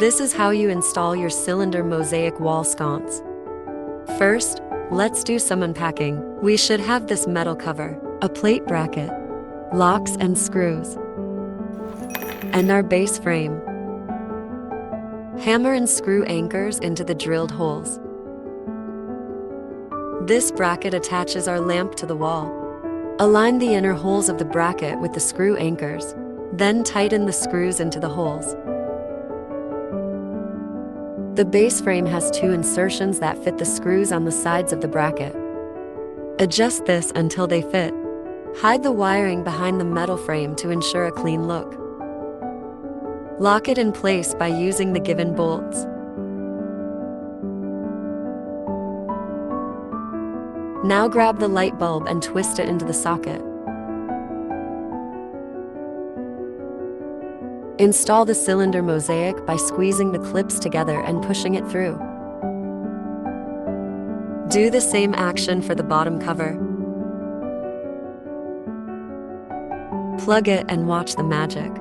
This is how you install your cylinder mosaic wall sconce. First, let's do some unpacking. We should have this metal cover, a plate bracket, locks and screws, and our base frame. Hammer and screw anchors into the drilled holes. This bracket attaches our lamp to the wall. Align the inner holes of the bracket with the screw anchors, then tighten the screws into the holes. The base frame has 2 insertions that fit the screws on the sides of the bracket. Adjust this until they fit. Hide the wiring behind the metal frame to ensure a clean look. Lock it in place by using the given bolts. Now grab the light bulb and twist it into the socket. Install the cylinder mosaic by squeezing the clips together and pushing it through. Do the same action for the bottom cover. Plug it and watch the magic.